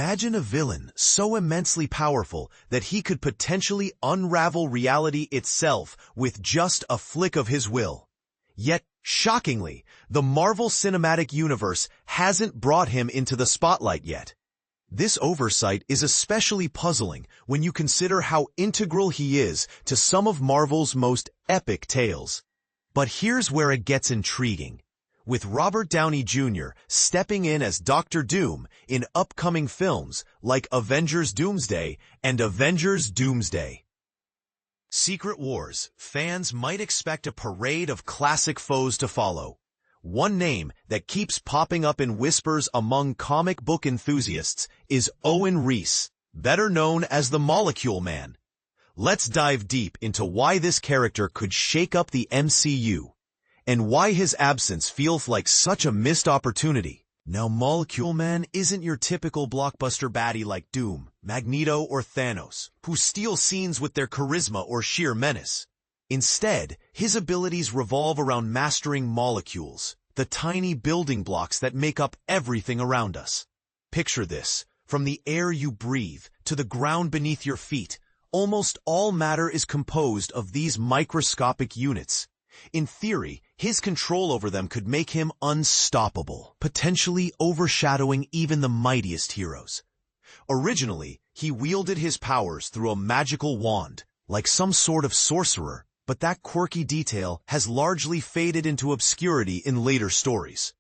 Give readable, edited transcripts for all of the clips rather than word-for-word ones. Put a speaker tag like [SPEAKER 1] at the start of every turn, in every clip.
[SPEAKER 1] Imagine a villain so immensely powerful that he could potentially unravel reality itself with just a flick of his will. Yet, shockingly, the Marvel Cinematic Universe hasn't brought him into the spotlight yet. This oversight is especially puzzling when you consider how integral he is to some of Marvel's most epic tales. But here's where it gets intriguing. With Robert Downey Jr. stepping in as Doctor Doom in upcoming films like Avengers Doomsday and Avengers Doomsday. Secret Wars, fans might expect a parade of classic foes to follow. One name that keeps popping up in whispers among comic book enthusiasts is Owen Reece, better known as the Molecule Man. Let's dive deep into why this character could shake up the MCU, and why his absence feels like such a missed opportunity. Now, Molecule Man isn't your typical blockbuster baddie like Doom, Magneto, or Thanos, who steal scenes with their charisma or sheer menace. Instead, his abilities revolve around mastering molecules, the tiny building blocks that make up everything around us. Picture this: from the air you breathe to the ground beneath your feet, almost all matter is composed of these microscopic units. In theory, his control over them could make him unstoppable, potentially overshadowing even the mightiest heroes. Originally, he wielded his powers through a magical wand, like some sort of sorcerer, but that quirky detail has largely faded into obscurity in later stories.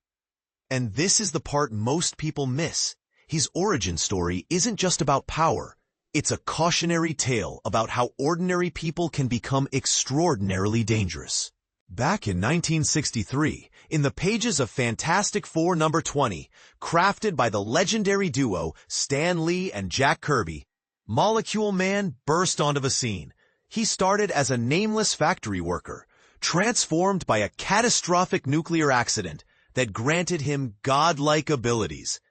[SPEAKER 1] And this is the part most people miss. His origin story isn't just about power. It's a cautionary tale about how ordinary people can become extraordinarily dangerous. Back in 1963, in the pages of Fantastic Four number 20, crafted by the legendary duo Stan Lee and Jack Kirby, Molecule Man burst onto the scene. He started as a nameless factory worker, transformed by a catastrophic nuclear accident that granted him godlike abilities.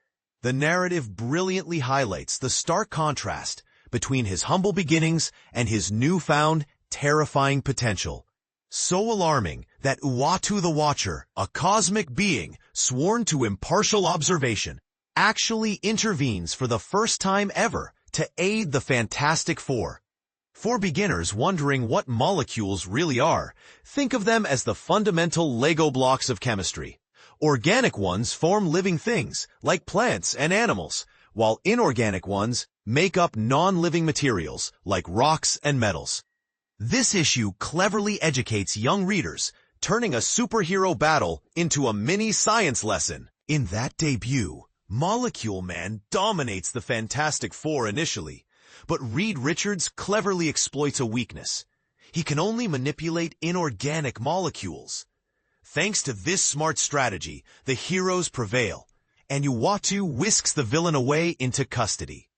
[SPEAKER 1] The narrative brilliantly highlights the stark contrast between his humble beginnings and his newfound, terrifying potential. So alarming that Uatu the Watcher, a cosmic being sworn to impartial observation, actually intervenes for the first time ever to aid the Fantastic Four. For beginners wondering what molecules really are, think of them as the fundamental Lego blocks of chemistry. Organic ones form living things, like plants and animals, while inorganic ones make up non-living materials, like rocks and metals. This issue cleverly educates young readers, turning a superhero battle into a mini science lesson. In that debut, Molecule Man dominates the Fantastic Four initially, but Reed Richards cleverly exploits a weakness. He can only manipulate inorganic molecules. Thanks to this smart strategy, the heroes prevail, and Uatu whisks the villain away into custody.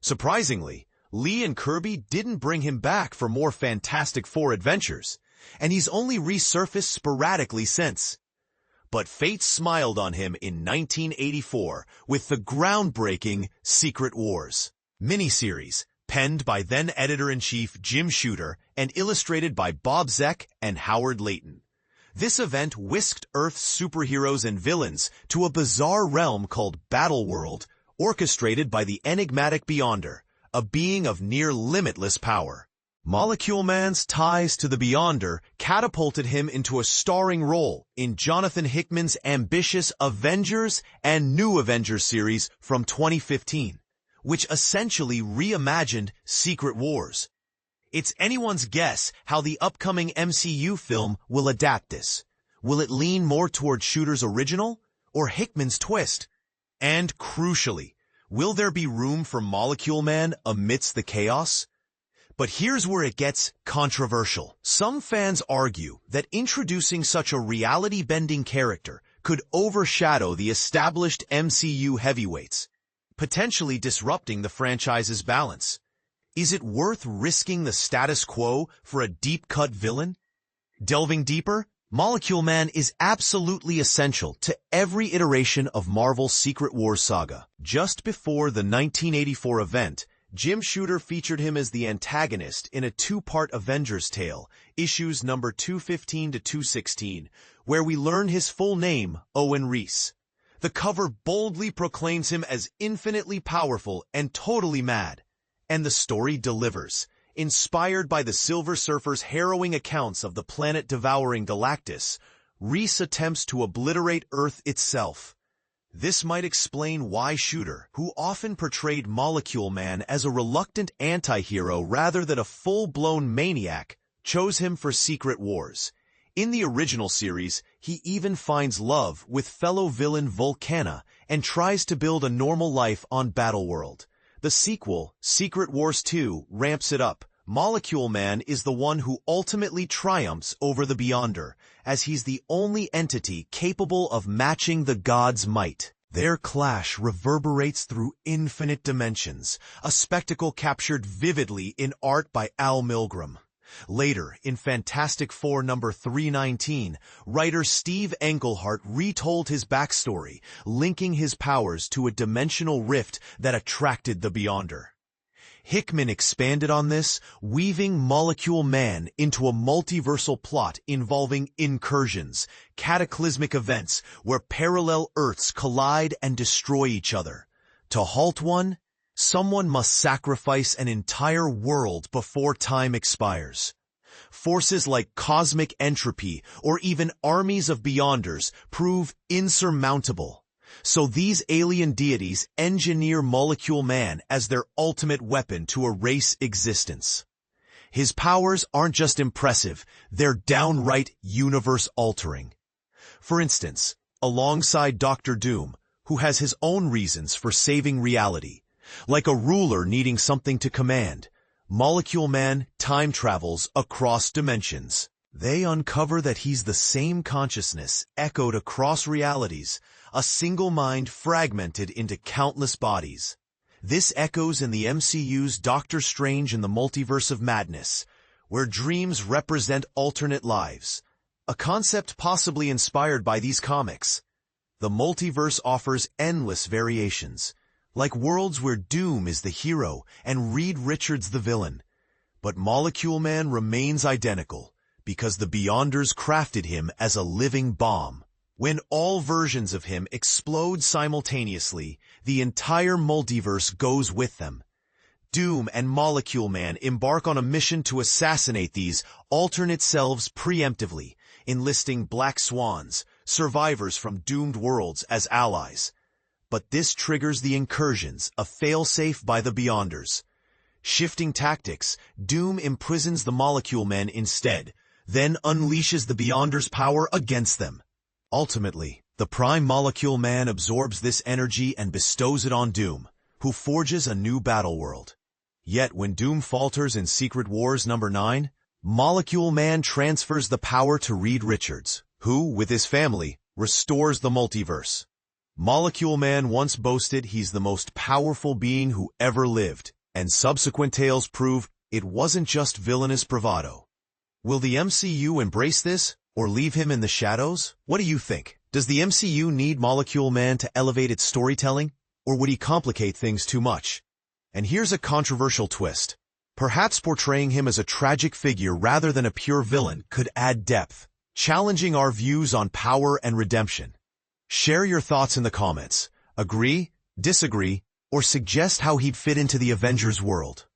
[SPEAKER 1] Surprisingly, Lee and Kirby didn't bring him back for more Fantastic Four adventures, and he's only resurfaced sporadically since. But fate smiled on him in 1984 with the groundbreaking Secret Wars miniseries, penned by then Editor-in-Chief Jim Shooter and illustrated by Bob Zeck and Howard Layton. This event whisked Earth's superheroes and villains to a bizarre realm called Battleworld, orchestrated by the enigmatic Beyonder, a being of near limitless power. Molecule Man's ties to the Beyonder catapulted him into a starring role in Jonathan Hickman's ambitious Avengers and New Avengers series from 2015, which essentially reimagined Secret Wars. It's anyone's guess how the upcoming MCU film will adapt this. Will it lean more toward Shooter's original or Hickman's twist? And crucially, will there be room for Molecule Man amidst the chaos? But here's where it gets controversial. Some fans argue that introducing such a reality-bending character could overshadow the established MCU heavyweights, potentially disrupting the franchise's balance. Is it worth risking the status quo for a deep-cut villain? Delving deeper, Molecule Man is absolutely essential to every iteration of Marvel's Secret Wars saga. Just before the 1984 event, Jim Shooter featured him as the antagonist in a two-part Avengers tale, issues number 215 to 216, where we learn his full name, Owen Reece. The cover boldly proclaims him as infinitely powerful and totally mad. And the story delivers. Inspired by the Silver Surfer's harrowing accounts of the planet-devouring Galactus, Reece attempts to obliterate Earth itself. This might explain why Shooter, who often portrayed Molecule Man as a reluctant anti-hero rather than a full-blown maniac, chose him for Secret Wars. In the original series, he even finds love with fellow villain Volcana and tries to build a normal life on Battleworld. The sequel, Secret Wars 2, ramps it up. Molecule Man is the one who ultimately triumphs over the Beyonder, as he's the only entity capable of matching the gods' might. Their clash reverberates through infinite dimensions, a spectacle captured vividly in art by Al Milgrom. Later, in Fantastic Four number 319, writer Steve Englehart retold his backstory, linking his powers to a dimensional rift that attracted the Beyonder. Hickman expanded on this, weaving Molecule Man into a multiversal plot involving incursions, cataclysmic events where parallel Earths collide and destroy each other. To halt one, someone must sacrifice an entire world before time expires. Forces like cosmic entropy or even armies of Beyonders prove insurmountable. So these alien deities engineer Molecule Man as their ultimate weapon to erase existence. His powers aren't just impressive, they're downright universe-altering. For instance, alongside Dr. Doom, who has his own reasons for saving reality, like a ruler needing something to command, Molecule Man time travels across dimensions. They uncover that he's the same consciousness echoed across realities, a single mind fragmented into countless bodies. This echoes in the MCU's Doctor Strange in the Multiverse of Madness, where dreams represent alternate lives, a concept possibly inspired by these comics. The multiverse offers endless variations, like worlds where Doom is the hero and Reed Richards the villain. But Molecule Man remains identical, because the Beyonders crafted him as a living bomb. When all versions of him explode simultaneously, the entire multiverse goes with them. Doom and Molecule Man embark on a mission to assassinate these alternate selves preemptively, enlisting Black Swans, survivors from doomed worlds, as allies. But this triggers the incursions, a failsafe by the Beyonders. Shifting tactics, Doom imprisons the Molecule Men instead, then unleashes the Beyonders' power against them. Ultimately, the Prime Molecule Man absorbs this energy and bestows it on Doom, who forges a new battleworld. Yet when Doom falters in Secret Wars number 9, Molecule Man transfers the power to Reed Richards, who, with his family, restores the multiverse. Molecule Man once boasted he's the most powerful being who ever lived, and subsequent tales prove it wasn't just villainous bravado. Will the MCU embrace this, or leave him in the shadows? What do you think? Does the MCU need Molecule Man to elevate its storytelling, or would he complicate things too much? And here's a controversial twist. Perhaps portraying him as a tragic figure rather than a pure villain could add depth, challenging our views on power and redemption. Share your thoughts in the comments. Agree, disagree, or suggest how he'd fit into the Avengers world.